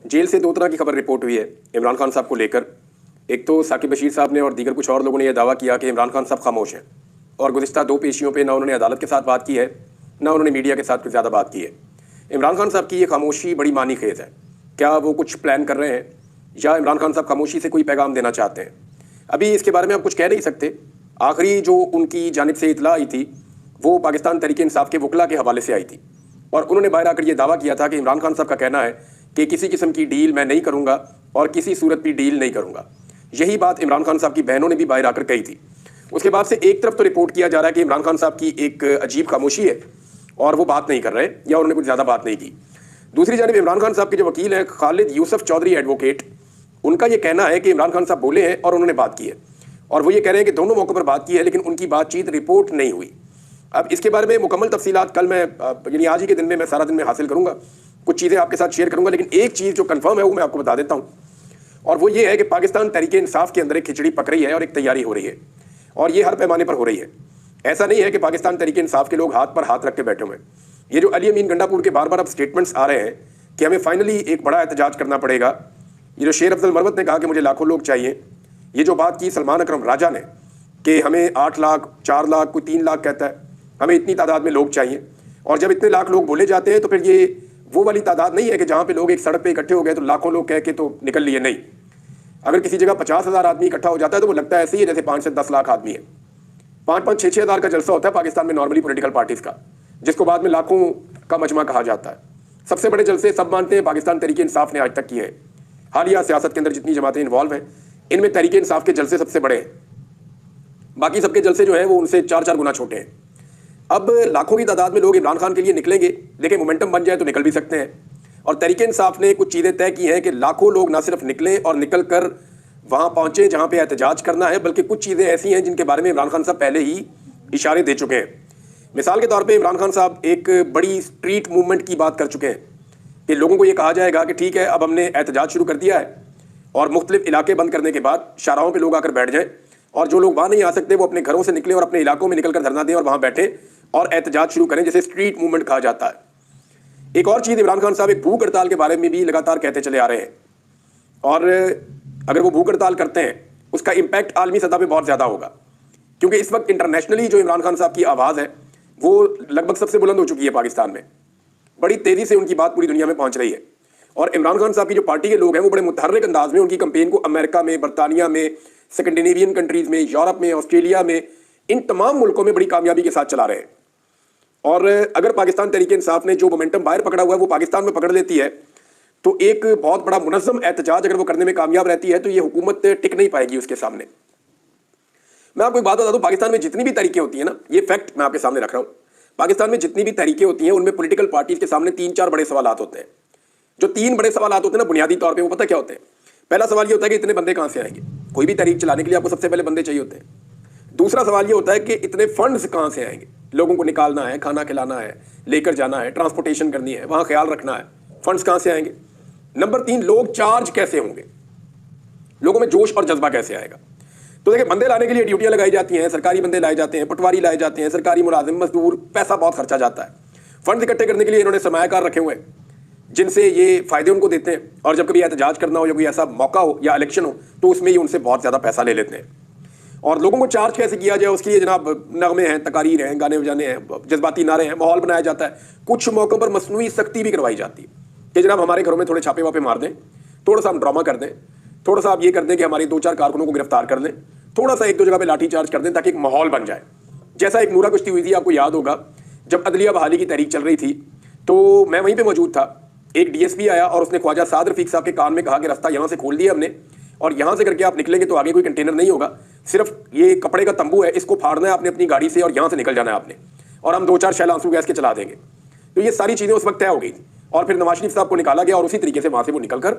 Jail से दो तरह की खबर रिपोर्ट हुई है इमरान खान साहब को लेकर। एक तो साकिब बशीर साहब ने और दीगर कुछ और लोगों ने यह दावा किया कि इमरान खान साहब खामोश हैं और गुज़िश्ता दो पेशियों पे ना उन्होंने अदालत के साथ बात की है, ना उन्होंने मीडिया के साथ कुछ ज़्यादा बात की है। इमरान खान साहब की ये खामोशी बड़ी मानी खेज है। क्या वो कुछ प्लान कर रहे हैं या इमरान खान साहब खामोशी से कोई पैगाम देना चाहते हैं? अभी इसके बारे में आप कुछ कह नहीं सकते। आखिरी जो उनकी जानिब से इतला आई थी वो पाकिस्तान तहरीक इंसाफ के वकला के हवाले से आई थी और उन्होंने बाहर आकर ये दावा किया था कि इमरान खान साहब का कहना है कि किसी किस्म की डील मैं नहीं करूंगा और किसी सूरत भी डील नहीं करूंगा। यही बात इमरान खान साहब की बहनों ने भी बाहर आकर कही थी। उसके बाद से एक तरफ तो रिपोर्ट किया जा रहा है कि इमरान खान साहब की एक अजीब खामोशी है और वो बात नहीं कर रहे या उन्होंने कुछ ज़्यादा बात नहीं की। दूसरी जानब इमरान खान साहब के जो वकील हैं खालिद यूसुफ चौधरी एडवोकेट, उनका ये कहना है कि इमरान खान साहब बोले हैं और उन्होंने बात की है और वो ये कह रहे हैं कि दोनों मौक़ों पर बात की है लेकिन उनकी बातचीत रिपोर्ट नहीं हुई। अब इसके बारे में मुकम्मल तफसीलात कल मैं यानी आज ही के दिन में मैं सारा दिन में हासिल करूंगा, कुछ चीज़ें आपके साथ शेयर करूंगा, लेकिन एक चीज़ जो कंफर्म है वो मैं आपको बता देता हूं और वो ये है कि पाकिस्तान तहरीक इंसाफ के अंदर एक खिचड़ी पक रही है और एक तैयारी हो रही है और ये हर पैमाने पर हो रही है। ऐसा नहीं है कि पाकिस्तान तहरीक इंसाफ के लोग हाथ पर हाथ रख के बैठे हुए हैं। ये जो अली अमीन गंडापुर के बार बार अब स्टेटमेंट्स आ रहे हैं कि हमें फाइनली एक बड़ा एहतजाज करना पड़ेगा, ये जो शेर अफजल मरवत ने कहा कि मुझे लाखों लोग चाहिए, ये जो बात की सलमान अकरम राजा ने कि हमें 8 लाख 4 लाख कोई 3 लाख कहता है, हमें इतनी तादाद में लोग चाहिए, और जब इतने लाख लोग बोले जाते हैं तो फिर ये वो वाली तादाद नहीं है कि जहाँ पे लोग एक सड़क पे इकट्ठे हो गए तो लाखों लोग कह के तो निकल लिए। नहीं, अगर किसी जगह 50,000 आदमी इकट्ठा हो जाता है तो वो लगता है ऐसे ही है जैसे 5 से 10 लाख आदमी है। 5-5, 6-6 हज़ार का जलसा होता है पाकिस्तान में नॉर्मली पॉलिटिकल पार्टीज का, जिसको बाद में लाखों का मजमा कहा जाता है। सबसे बड़े जलसे सब मानते हैं पाकिस्तान तहरीक इंसाफ ने आज तक किए हैं। हालिया सियासत के अंदर जितनी जमातें इन्वॉल्व हैं इनमें तहरीक इंसाफ के जलसे सबसे बड़े हैं, बाकी सबके जलसे जो हैं वो उनसे 4-4 गुना छोटे हैं। अब लाखों की तादाद में लोग इमरान खान के लिए निकलेंगे, देखिए मोमेंटम बन जाए तो निकल भी सकते हैं। और तहरीक इंसाफ ने कुछ चीज़ें तय की हैं कि लाखों लोग ना सिर्फ निकलें और निकल कर वहाँ पहुँचे जहाँ पे एहतजाज करना है, बल्कि कुछ चीज़ें ऐसी हैं जिनके बारे में इमरान खान साहब पहले ही इशारे दे चुके हैं। मिसाल के तौर पर इमरान खान साहब एक बड़ी स्ट्रीट मूवमेंट की बात कर चुके हैं कि लोगों को ये कहा जाएगा कि ठीक है अब हमने एहतजाज शुरू कर दिया है और मुख्तलिफ इलाके बंद करने के बाद शाहराहों पे लोग आकर बैठ जाएं और जो लोग वहाँ नहीं आ सकते वो अपने घरों से निकले और अपने इलाकों में निकलकर धरना दें और वहाँ बैठे और एहतजाज शुरू करें, जैसे स्ट्रीट मूवमेंट कहा जाता है। एक और चीज़ इमरान खान साहब एक भूख हड़ताल के बारे में भी लगातार कहते चले आ रहे हैं और अगर वो भूख हड़ताल करते हैं उसका इम्पैक्ट आलमी सतह पर बहुत ज़्यादा होगा, क्योंकि इस वक्त इंटरनेशनली जो इमरान खान साहब की आवाज़ है वो लगभग सबसे बुलंद हो चुकी है। पाकिस्तान में बड़ी तेज़ी से उनकी बात पूरी दुनिया में पहुँच रही है और इमरान खान साहब की जो पार्टी के लोग हैं वो बड़े मुतहर्रिक अंदाज में उनकी कंपेन को अमेरिका में, बरतानिया में, स्कैंडिनेवियन कंट्रीज़ में, यूरोप में, ऑस्ट्रेलिया में, इन तमाम मुल्कों में बड़ी कामयाबी के साथ चला रहे हैं। और अगर पाकिस्तान तहरीक इंसाफ ने जो मोमेंटम बाहर पकड़ा हुआ है वो पाकिस्तान में पकड़ लेती है तो एक बहुत बड़ा मुनज़्ज़म एहतजाज अगर वो करने में कामयाब रहती है तो ये हुकूमत टिक नहीं पाएगी उसके सामने। मैं आपको एक बात बता दूं, पाकिस्तान में जितनी भी तहरीकें होती हैं ना, ये फैक्ट मैं आपके सामने रख रहा हूँ, पाकिस्तान में जितनी भी तहरीकें होती हैं उनमें पॉलिटिकल पार्टीज के सामने 3-4 बड़े सवालात होते हैं। जो 3 बड़े सवालात होते हैं ना बुनियादी तौर पे, वो पता क्या होते हैं? पहला सवाल ये होता है कि इतने बंदे कहाँ से आएंगे। कोई भी तहरीक चलाने के लिए आपको सबसे पहले बंदे चाहिए होते हैं। दूसरा सवाल ये होता है कि इतने फंड्स कहाँ से आएंगे, लोगों को निकालना है, खाना खिलाना है, लेकर जाना है, ट्रांसपोर्टेशन करनी है, वहाँ ख्याल रखना है, फंड्स कहाँ से आएंगे। नंबर 3, लोग चार्ज कैसे होंगे, लोगों में जोश और जज्बा कैसे आएगा। तो देखिए, बंदे लाने के लिए ड्यूटियाँ लगाई जाती हैं, सरकारी बंदे लाए जाते हैं, पटवारी लाए जाते हैं, सरकारी मुलाजिम, मजदूर, पैसा बहुत खर्चा जाता है। फंड्स इकट्ठे करने के लिए इन्होंने सरमायाकार रखे हुए हैं जिनसे ये फ़ायदे उनको देते हैं और जब कभी एहतजाज करना हो या कोई ऐसा मौका हो या इलेक्शन हो तो उसमें ये उनसे बहुत ज़्यादा पैसा ले लेते हैं। और लोगों को चार्ज कैसे किया जाए उसके लिए जनाब नगमे हैं, तकारीर हैं, गाने बजाने हैं, जज्बाती नारे हैं, माहौल बनाया जाता है। कुछ मौक़ों पर मसनूई सख्ती भी करवाई जाती है कि जनाब हमारे घरों में थोड़े छापे वापे मार दें, थोड़ा सा हम ड्रामा कर दें, थोड़ा सा आप ये कर दें कि हमारे 2-4 कारकुनों को गिरफ्तार कर लें, थोड़ा सा 1-2 जगह पे लाठी चार्ज कर दें ताकि एक माहौल बन जाए। जैसा एक नूरा कुश्ती हुई थी, आपको याद होगा, जब अदलिया बहाली की तहरीक चल रही थी तो मैं वहीं पे मौजूद था। एक डीएसपी आया और उसने ख्वाजा साद रफीक साहब के कान में कहा कि रास्ता यहाँ से खोल दिया हमने और यहाँ से करके आप निकलेंगे तो आगे कोई कंटेनर नहीं होगा, सिर्फ ये कपड़े का तंबू है, इसको फाड़ना है आपने अपनी गाड़ी से और यहाँ से निकल जाना है आपने, और हम 2-4 शैल आंसू गैस के चला देंगे। तो ये सारी चीज़ें उस वक्त तय हो गई थी और फिर नवाज शरीफ साहब को निकाला गया और उसी तरीके से वहाँ से वो निकल कर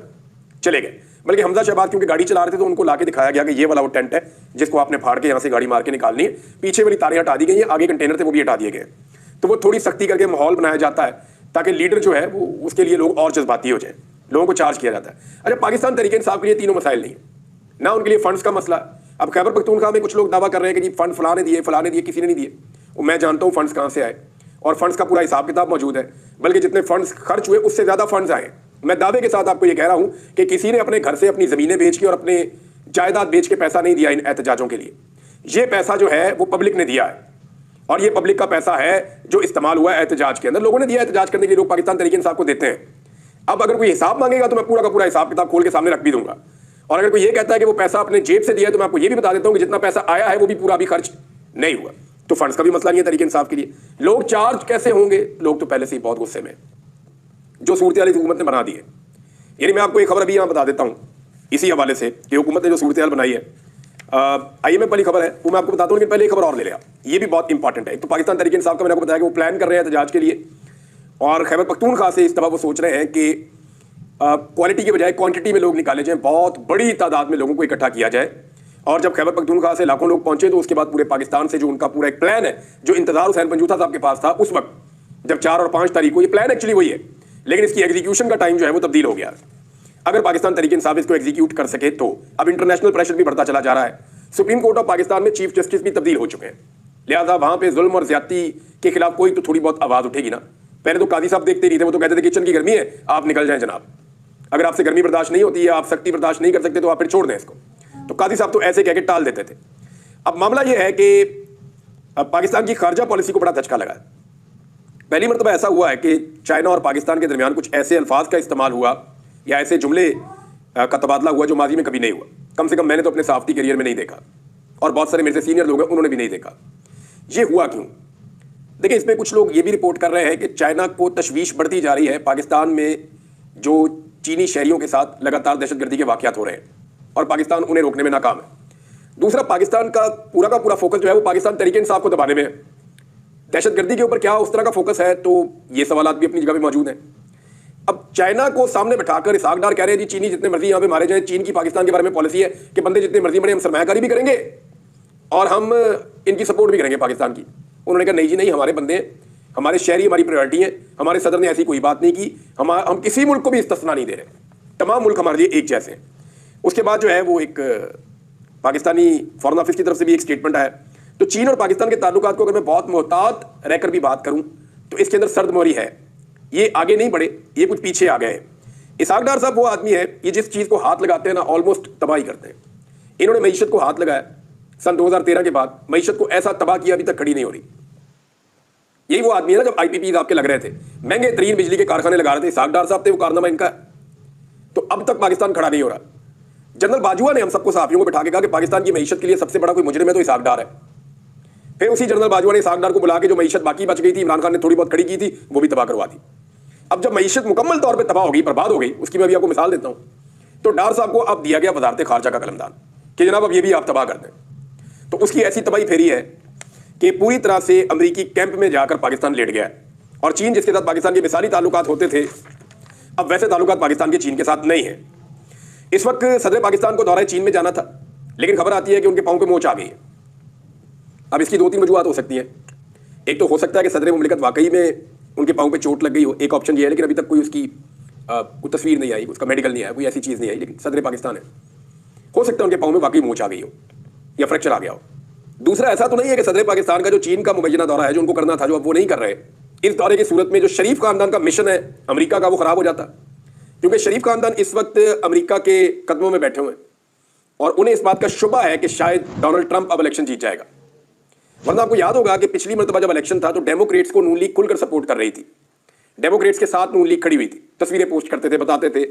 चले गए। बल्कि हमजा शहबाज क्योंकि गाड़ी चला रहे थे तो उनको ला के दिखाया गया कि ये वाला वो टेंट है जिसको आपने फाड़ के यहाँ से गाड़ी मार के निकालनी है, पीछे वाली तारें हटा दी गई हैं, आगे कंटेनर थे वो भी हटा दिए गए। तो वो थोड़ी सख्ती करके माहौल बनाया जाता है ताकि लीडर जो है वो उसके लिए लोग और जज्बाती हो जाए, लोगों को चार्ज किया जाता है। अच्छा, पाकिस्तान तहरीक इंसाफ के लिए तीनों मसाइल नहीं है ना, उनके लिए फंड्स का मसला। अब खैबर पख्तूनख्वा में कुछ लोग दावा कर रहे हैं कि जी फंड फलाने दिए, किसी ने नहीं दिए। वो मैं जानता हूँ फंड्स कहाँ से आए और फंड्स का पूरा हिसाब किताब मौजूद है, बल्कि जितने फंड्स खर्च हुए उससे ज़्यादा फंड्स आए मैं दावे के साथ आपको यह कह रहा हूं कि किसी ने अपने घर से अपनी जमीनें बेच के और अपने जायदाद बेच के पैसा नहीं दिया इन एहतजाजों के लिए। यह पैसा जो है वो पब्लिक ने दिया है और ये पब्लिक का पैसा है जो इस्तेमाल हुआ है एहतजाज के अंदर। लोगों ने दिया एहतजाज करने के लिए, लोग पाकिस्तान तहरीक इंसाफ को देते हैं। अब अगर कोई हिसाब मांगेगा तो मैं पूरा का पूरा हिसाब किताब खोल के सामने रख भी दूंगा। और अगर कोई ये कहता है कि वो पैसा अपने जेब से दिया है तो मैं आपको ये भी बता देता हूं कि जितना पैसा आया है वो भी पूरा अभी खर्च नहीं हुआ। तो फंड्स का भी मसला नहीं है तहरीक इंसाफ के लिए। लोग चार्ज कैसे होंगे? लोग तो पहले से ही बहुत गुस्से में, जो सूरत हाल हुकूमत ने बना दी है। यानी मैं आपको एक खबर अभी यहां बता देता हूं इसी हवाले से कि हुकूमत ने जो सूरत हाल बनाई है। IMF वाली खबर है वो मैं आपको बताता हूं, लेकिन पहले एक खबर और ले लिया, ये भी बहुत इंपॉर्टेंट है। तो पाकिस्तान तहरीक इंसाफ का मैंने आपको बताया कि वो प्लान कर रहे हैं एहतजाज के लिए और खैबर पख्तूनख्वा से इस दफा वो सोच रहे हैं कि क्वालिटी के बजाय क्वांटिटी में लोग निकाले जाएं, बहुत बड़ी तादाद में लोगों को इकट्ठा किया जाए। और जब खैबर पख्तूनख्वा से लाखों लोग पहुंचे तो उसके बाद पूरे पाकिस्तान से जो उनका पूरा एक प्लान है, जो इंतजार हुसैन पंजूथा साहब के पास था उस वक्त जब 4 और 5 तारीख को, ये प्लान एक्चुअली वही है, लेकिन इसकी एग्जीक्यूशन का टाइम जो है वो तब्दील हो गया। अगर पाकिस्तान तहरीक इंसाफ इसको एग्जीक्यूट कर सके तो अब इंटरनेशनल प्रेशर भी बढ़ता चला जा रहा है। सुप्रीम कोर्ट ऑफ पाकिस्तान में चीफ जस्टिस भी तब्दील हो चुके हैं, लिहाजा वहां पे जुल्म और ज्यादती के खिलाफ कोई तो थोड़ी बहुत आवाज उठेगी ना। पहले तो काजी साहब देखते नहीं थे, वो तो कहते थे किचन की गर्मी है आप निकल जाएं जनाब, अगर आपसे गर्मी बर्दाश्त नहीं होती है, आप सख्ती बर्दाश्त नहीं कर सकते तो आप फिर छोड़ दें इसको। तो काजी साहब तो ऐसे कह के टाल देते थे। अब मामला यह है कि अब पाकिस्तान की खारजा पॉलिसी को बड़ा धचका लगा है। पहली मरतबा ऐसा हुआ है कि चाइना और पाकिस्तान के दरमियान कुछ ऐसे अल्फाज का इस्तेमाल हुआ या ऐसे जुमले का तबादला हुआ जो माजी में कभी नहीं हुआ। कम से कम मैंने तो अपने सहाफ़ती करियर में नहीं देखा और बहुत सारे मेरे से सीनियर लोग हैं उन्होंने भी नहीं देखा। ये हुआ क्यों? देखिए, इसमें कुछ लोग ये भी रिपोर्ट कर रहे हैं कि चाइना को तशवीश बढ़ती जा रही है पाकिस्तान में जो चीनी शहरियों के साथ लगातार दहशतगर्दी के वाक़यात हो रहे हैं और पाकिस्तान उन्हें रोकने में नाकाम है। दूसरा, पाकिस्तान का पूरा फोकस जो है वो पाकिस्तान तहरीक इंसाफ को दबाने में है। दहशतगर्दी के ऊपर क्या उस तरह का फोकस है? तो ये सवालात भी अपनी जगह पे मौजूद हैं। अब चाइना को सामने बैठाकर इसहाक डार कह रहे हैं जी चीनी जितने मर्जी यहाँ पे मारे जाए, चीन की पाकिस्तान के बारे में पॉलिसी है कि बंदे जितने मर्जी मरे, हम सरमायाकारी भी करेंगे और हम इनकी सपोर्ट भी करेंगे पाकिस्तान की। उन्होंने कहा नहीं जी नहीं, हमारे बंदे, हमारे शहरी हमारी प्रायोरिटी है। हमारे सदर ने ऐसी कोई बात नहीं की, हम किसी मुल्क को भी इस्तिस्ना नहीं दे रहे, तमाम मुल्क हमारे लिए एक जैसे हैं। उसके बाद जो है वो एक पाकिस्तानी फॉरेन ऑफिस की तरफ से भी एक स्टेटमेंट आया। तो चीन और पाकिस्तान के ताल्लुकात को अगर मैं बहुत मोहतात रहकर भी बात करूं तो इसके अंदर सर्दमोरी है, ये आगे नहीं बढ़े, ये कुछ पीछे आ गए हैं। इसहाक डार साहब वो आदमी है, ये जिस चीज़ को हाथ लगाते हैं ना ऑलमोस्ट तबाही करते हैं। इन्होंने मईशत को हाथ लगाया सन 2013 के बाद, मईशत को ऐसा तबाह किया अभी तक खड़ी नहीं हो रही। यही वो आदमी है ना जब IPPs आपके लग रहे थे, महंगे तरीन बिजली के कारखाने लगा रहे थे, इसहाक डार साहब थे, वो कारनामा इनका। तो अब तक पाकिस्तान खड़ा नहीं हो रहा। जनरल बाजवा ने हम सबको सहाफियों को बिठा के कहा कि पाकिस्तान की मईशत के लिए सबसे बड़ा कोई मुजरिम है तो इसहाक डार है। फिर उसी जनरल बाजवा ने इसहाक डार को बुला के जो मईशत बाकी बच गई थी, इमरान खान ने थोड़ी बहुत खड़ी की थी, वो भी तबाह करवा दी। अब जब मईशत मुकम्मल तौर पे तबाह हो गई, बर्बाद हो गई, उसकी मैं भी आपको मिसाल देता हूं। तो डार साहब को अब दिया गया वजारत खारजा का कलमदान कि जनाब अब ये भी आप तबाह कर दें। तो उसकी ऐसी तबाही फेरी है कि पूरी तरह से अमरीकी कैंप में जाकर पाकिस्तान लेट गया है। और चीन जिसके साथ पाकिस्तान के मिसाली ताल्लुकात होते थे, अब वैसे ताल्लुकात पाकिस्तान के चीन के साथ नहीं है। इस वक्त सदर पाकिस्तान को दौरा चीन में जाना था, लेकिन खबर आती है कि उनके पांव पे मोच आ गई है। अब इसकी 2-3 वजूहत हो सकती हैं। एक तो हो सकता है कि सदर मुमलिकत वाकई में उनके पांव पे चोट लग गई हो, एक ऑप्शन ये है, लेकिन अभी तक कोई उसकी कोई तस्वीर नहीं आई, उसका मेडिकल नहीं आया, कोई ऐसी चीज़ नहीं आई, लेकिन सदर पाकिस्तान है। हो सकता है उनके पांव में वाकई मोच आ गई हो या फ्रैक्चर आ गया हो। दूसरा, ऐसा तो नहीं है कि सदर पाकिस्तान का जो चीन का मुबैना दौरा है जो उनको करना था, जो अब वो नहीं कर रहे, इस दौरे की सूरत में जो शरीफ खानदान का मिशन है अमेरिका का, वो खराब हो जाता। क्योंकि शरीफ खानदान इस वक्त अमेरिका के कदमों में बैठे हुए हैं और उन्हें इस बात का शुबा है कि शायद डोनाल्ड ट्रंप अब इलेक्शन जीत जाएगा। वरना आपको याद होगा कि पिछली मरतबा जब इलेक्शन था तो डेमोक्रेट्स को नून लीग खुलकर सपोर्ट कर रही थी, डेमोक्रेट्स के साथ नून लीग खड़ी हुई थी, तस्वीरें पोस्ट करते थे, बताते थे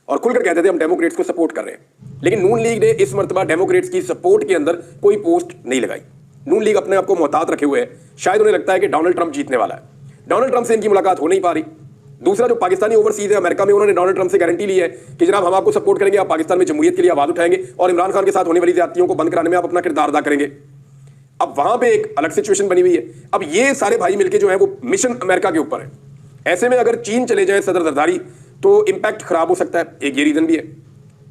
और खुलकर कहते थे हम डेमोक्रेट्स को सपोर्ट कर रहे हैं। लेकिन नून लीग ने इस मरतबा डेमोक्रेट्स की सपोर्ट के अंदर कोई पोस्ट नहीं लगाई। नून लीग अपने आप को मोहतात रखे हुए है, शायद उन्हें लगता है कि डोनाल्ड ट्रंप जीतने वाला है। डोनाल्ड ट्रंप से इनकी मुलाकात हो नहीं पा रही। दूसरा, जो पाकिस्तानी ओवरसीज है अमेरिका में, उन्होंने डोनाल्ड ट्रंप से गारंटी ली है कि जनाब हम आपको सपोर्ट करेंगे, आप पाकिस्तान में जमहूरियत के लिए आवाज उठाएंगे और इमरान खान के साथ होने वाली ज्यादतियों को बंद कराने में आप अपना किरदार अदा करेंगे। अब वहां पे एक अलग सिचुएशन बनी हुई है। अब ये सारे भाई मिलके जो है वो मिशन अमेरिका के ऊपर है। ऐसे में अगर चीन चले जाए सदर जरदारी तो इंपैक्ट खराब हो सकता है, एक ये रीजन भी है।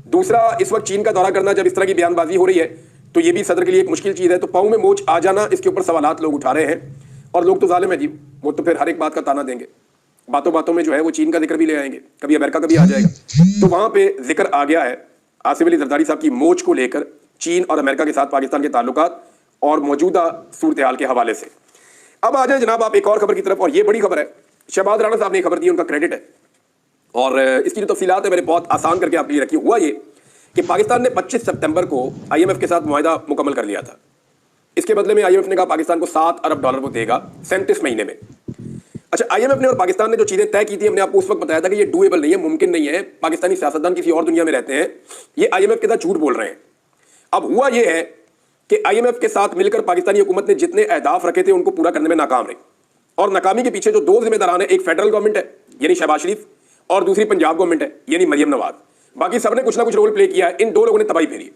दूसरा, इस वक्त चीन का दौरा करना जब इस तरह की बयानबाजी हो रही है तो ये भी सदर के लिए एक मुश्किल चीज है। तो पाँव में मोच आ जाना, इसके ऊपर सवालात लोग उठा रहे हैं और लोग तो जालिम है जी, वो तो फिर हर एक बात का ताना देंगे, बातों बातों में जो है वो चीन का जिक्र भी ले आएंगे, कभी अमेरिका का भी आ जाएगा। तो वहां पे जिक्र आ गया है आसिफ अली जरदारी साहब की मोच को लेकर चीन और अमेरिका के साथ पाकिस्तान के ताल्लुकात और मौजूदा सूरत हाल के हवाले से। अब आ जाए जनाब आप एक और खबर की तरफ, और ये बड़ी खबर है। शहबाज राणा साहब ने खबर दी, उनका क्रेडिट है। और इसकी जो तफसीलात है मैंने बहुत आसान करके आपके लिए रखी। हुआ ये कि पाकिस्तान ने 25 सितंबर को IMF के साथ मुआहदा मुकम्मल कर लिया था। इसके बदले में IMF ने कहा पाकिस्तान को $7 अरब वो देगा 37 महीने में। अच्छा, IMF ने और पाकिस्तान ने जो चीजें तय की थी, हमने आपको उस वक्त बताया था कि ये डूएबल नहीं है, मुमकिन नहीं है, पाकिस्तानी सियासतदान किसी और दुनिया में रहते हैं, ये IMF के साथ झूठ बोल रहे हैं। अब हुआ ये है कि IMF के साथ मिलकर पाकिस्तानी हुकूमत ने जितने अहदाफ रखे थे उनको पूरा करने में नाकाम रही, और नाकामी के पीछे जो दो जिम्मेदारान है, एक फेडरल गवर्नमेंट है यानी शहबाज शरीफ, और दूसरी पंजाब गवर्नमेंट है यानी मरियम नवाज। बाकी सबने कुछ ना कुछ रोल प्ले किया है, इन दो लोगों ने तबाही फेरी।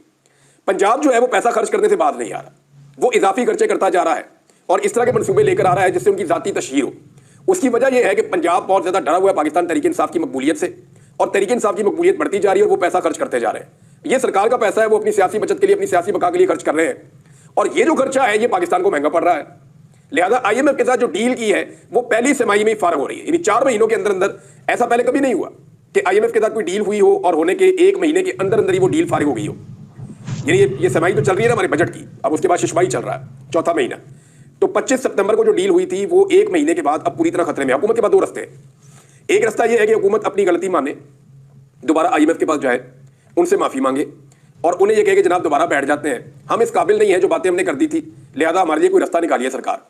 पंजाब जो है वो पैसा खर्च करने से बात नहीं आ रहा, वो इजाफी खर्चे करता जा रहा है और इस तरह के मंसूबे लेकर आ रहा है जिससे उनकी जाती तशहीर हो। उसकी वजह यह है कि पंजाब बहुत ज्यादा डरा हुआ है पाकिस्तान तहरीक इंसाफ की मकबूलियत से, और तहरीक इंसाफ की मकबूलियत बढ़ती जा रही है और वो पैसा खर्च करते जा रहे हैं। ये सरकार का पैसा है, वो अपनी सियासी बचत के लिए, अपनी सियासी बका के लिए खर्च कर रहे हैं, और ये जो खर्चा है ये पाकिस्तान को महंगा पड़ रहा है। लिहाजा IMF के साथ जो डील की है वो पहली तिमाही में ही फारग हो रही है, यानी 4 महीनों के अंदर अंदर। ऐसा पहले कभी नहीं हुआ कि IMF के साथ कोई डील हुई हो और होने के 1 महीने के अंदर अंदर ही वो डील फारिग हो गई हो। यानी ये तिमाही तो चल रही है ना हमारे बजट की, अब उसके बाद शिशमाही चल रहा है, चौथा महीना। तो 25 सितंबर को जो डील हुई थी वो 1 महीने के बाद अब पूरी तरह खतरे में। हुकूमत के पास 2 रास्ते हैं। एक रास्ता यह है कि हुकूमत अपनी गलती माने, दोबारा IMF के पास जाए, उनसे माफी मांगे और उन्हें यह कहे कि जनाब दोबारा बैठ जाते हैं, हम इस काबिल नहीं है जो बातें हमने कर दी थी, लिहाजा हमारे लिए कोई रास्ता निकालिए सरकार।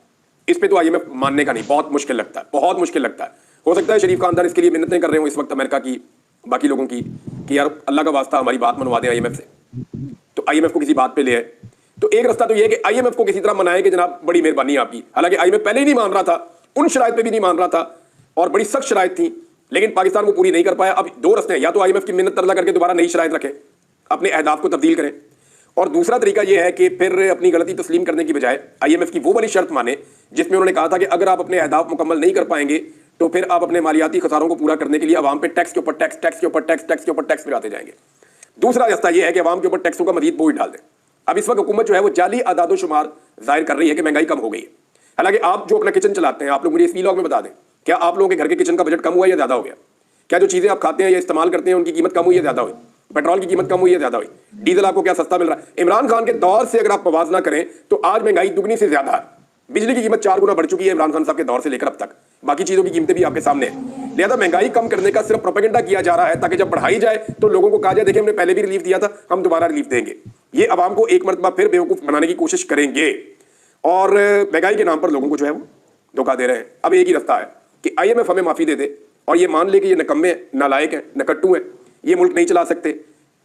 इस पे तो IMF मानने का नहीं, बहुत मुश्किल लगता है, बहुत मुश्किल लगता है। हो सकता है शरीफ खानदान इसके लिए मिन्नतें कर रहे हो इस वक्त अमेरिका की, बाकी लोगों की, कि यार अल्लाह का वास्ता हमारी बात मनवा दें IMF से, तो IMF को किसी बात पे ले आए। तो एक रास्ता तो यह है कि IMF को किसी तरह मनाए कि जनाब बड़ी मेहरबानी आपकी। हालांकि IMF पहले ही नहीं मान रहा था, उन शराइत पे भी नहीं मान रहा था और बड़ी सख्त शराइत थी, लेकिन पाकिस्तान को पूरी नहीं कर पाया। अब 2 रास्ते हैं, या तो IMF की मिन्नत तरला करके दोबारा नई शराइत रखें, अपने अहदाफ को तब्दील करें, और दूसरा तरीका यह है कि फिर अपनी गलती तस्लीम करने की बजाय IMF की वो वाली शर्त माने जिसमें उन्होंने कहा था कि अगर आप अपने अहदाफ मुकम्मल नहीं कर पाएंगे तो फिर आप अपने मालियाती खसारों को पूरा करने के लिए अवाम पे टैक्स के ऊपर टैक्स, टैक्स के ऊपर टैक्स, टैक्स के ऊपर टैक्स लगाते जाएंगे। दूसरा रास्ता यह है कि अवाम के ऊपर टैक्सों का मजीद बोझ डाल दें। अब इस वक्त हुकूमत जो है वो जाली आदादो शुमार जाहिर कर रही है कि महंगाई कम हो गई है। हालांकि आप जो अपना किचन चलाते हैं, आप लोग मुझे इस वीलॉग में बता दें, क्या आप लोगों के घर के किचन का बजट कम हुआ या ज्यादा हो गया? क्या जो चीजें आप खाते हैं या इस्तेमाल करते हैं उनकी कीमत कम हुई या ज्यादा हुई? पेट्रोल की कीमत कम हुई या ज्यादा हुई? डीजल आपको क्या सस्ता मिल रहा है? इमरान खान के दौर से अगर आप मवाजना करें तो आज महंगाई दुगनी से ज्यादा है। बिजली की कीमत 4 गुना बढ़ चुकी है इमरान खान साहब के दौर से लेकर अब तक। बाकी चीजों की कीमतें भी आपके सामने है। लिहाजा महंगाई कम करने का सिर्फ प्रोपेगेंडा किया जा रहा है ताकि जब बढ़ाई जाए तो लोगों को कहा जाए देखिए हमने पहले भी रिलीफ दिया था, हम दोबारा रिलीफ देंगे। ये अवाम को एक मरतबा फिर बेवकूफ बनाने की कोशिश करेंगे और महंगाई के नाम पर लोगों को जो है वो धोखा दे रहे हैं। अब एक ही रास्ता है कि IMF हमें माफी दे दे और ये मान ले कि ये नकम्मे हैं, नालायक हैं, नकट्टू हैं, ये मुल्क नहीं चला सकते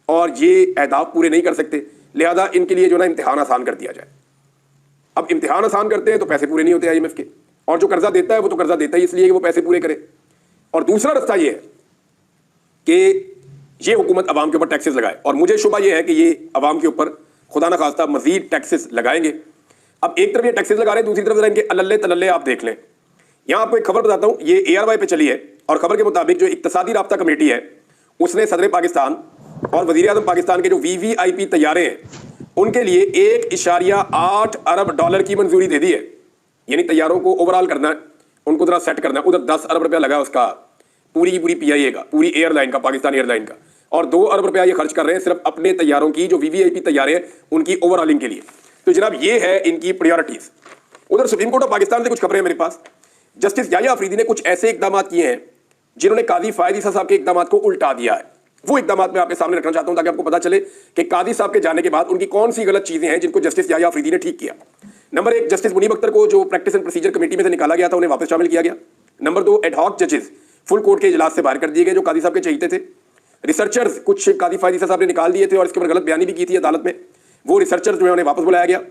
और ये अहदाफ पूरे नहीं कर सकते, लिहाजा इनके लिए जो ना इम्तिहान आसान कर दिया जाए। अब इम्तिहान आसान करते हैं तो पैसे पूरे नहीं होते IMF के, और जो कर्जा देता है वो तो कर्जा देता है इसलिए कि वो पैसे पूरे करे। और दूसरा रास्ता ये है कि ये हुकूमत अवाम के ऊपर टैक्सेस लगाए, और मुझे शुबा ये है कि ये अवाम के ऊपर खुदा न खास्ता मजीद टैक्सेस लगाएंगे। अब एक तरफ ये टैक्सेस लगा रहे हैं, दूसरी तरफ इनके अल्ले तल्ले आप देख लें। यहां आपको एक खबर बताता हूं, ये ARY पे चली है और खबर के मुताबिक जो इक्तसादी राब्ता कमेटी है उसने सदर पाकिस्तान और वजीर आज़म पाकिस्तान के जो VVIP तैयारे हैं उनके लिए $1.8 अरब की मंजूरी दे दी है। यानी तैयारों को ओवरऑल करना है, उनको जरा सेट करना है। उधर 10 अरब रुपया लगा उसका पूरी की पूरी PIA का, पूरी एयरलाइन का, पाकिस्तान एयरलाइन का, और 2 अरब रुपया ये खर्च कर रहे हैं सिर्फ अपने तैयारों की जो VVIP तैयारे हैं उनकी ओवरऑलिंग के लिए। तो जनाब ये है इनकी प्रायोरिटीज। उधर सुप्रीम कोर्ट ऑफ पाकिस्तान से कुछ खबरें मेरे पास। जस्टिस याह्या अफरीदी ने कुछ ऐसे इकदाम किए हैं जिन्होंने काजी फायद ईसा साहब के इकदाम को उल्टा दिया है। वो इकदाम मैं आपके सामने रखना चाहता हूं ताकि आपको पता चले कि काजी साहब के जाने के बाद उनकी कौन सी गलत चीजें हैं जिनको जस्टिस याह्या अफरीदी ने ठीक किया। नंबर 1, जस्टिस मुनीब अख्तर को जो प्रैक्टिस एंड प्रोसीजर कमेटी में से निकाला गया था उन्हें वापस शामिल किया गया। नंबर 2, एडहॉक जजेस फुल कोर्ट के इजलास से बाहर कर दिए गए जो काजी साहब के चहीते थे। रिसर्चर्स कुछ काजी फायद ईसा साहब ने निकाल दिए थे और इसके ऊपर गलत बयानी भी की थी अदालत में, वो रिसर्चर्स जो है उन्हें वापस बुलाया गया।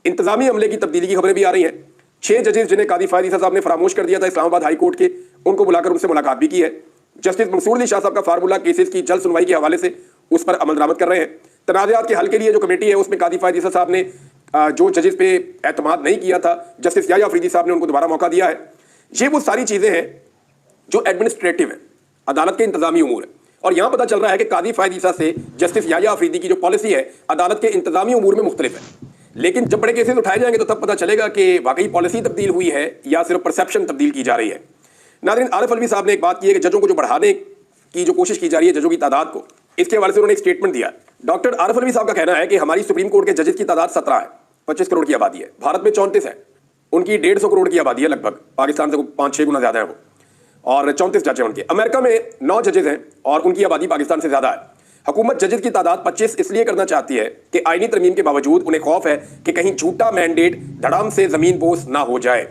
इंतजामी अमले की तब्दीली की खबरें भी आ रही हैं। 6 जजेस जिन्हें काजी फायद ईसा साहब ने फरामोश कर दिया था इस्लामाबाद हाई कोर्ट के, उनको बुलाकर उनसे मुलाकात भी की है। जस्टिस मंसूर अली शाह साहब का फार्मूला केसेस की जल्द सुनवाई के हवाले से उस पर अमल दरामद कर रहे हैं। तनाज़ात के हल के लिए जो कमेटी है उसमें काजी फायद ईसा साहब ने जो जजेस पे एतमाद नहीं किया था, जस्टिस याह्या अफरीदी साहब ने उनको दोबारा मौका दिया है। ये वो सारी चीजें हैं जो एडमिनिस्ट्रेटिव है, अदालत के इंतजामी उमूर है। और यहां पता चल रहा है कि काजी फायद ईसा से जस्टिस याह्या अफरीदी की जो पॉलिसी है अदालत के इंतजामी उमूर में मुख्तलिफ है। लेकिन जब बड़े केसेस उठाए जाएंगे तो तब पता चलेगा कि वाकई पॉलिसी तब्दील हुई है या सिर्फ परसेप्शन तब्दील की जा रही है। नाज़रीन, आरिफ अलवी साहब ने एक बात की है कि जजों को जो बढ़ाने की जो कोशिश की जा रही है, जजों की तादाद को, इसके हवाले से उन्होंने एक स्टेटमेंट दिया। डॉक्टर आरिफ अलवी साहब का कहना है कि हमारी सुप्रीम कोर्ट के जजेस की तादाद 17 है, 25 करोड़ की आबादी है। भारत में 34 है, उनकी 150 करोड़ की आबादी है लगभग, पाकिस्तान से 5-6 गुना ज्यादा है वो। और 34 जज हैं उनके। अमेरिका में 9 जजेस हैं और उनकी आबादी पाकिस्तान से ज्यादा है। हुकूमत जजेस की तादाद 25 इसलिए करना चाहती है कि आईनी तरमीम के बावजूद उन्हें खौफ है कि कहीं झूठा मैंडेट धड़ाम से जमीन बोस ना हो जाए।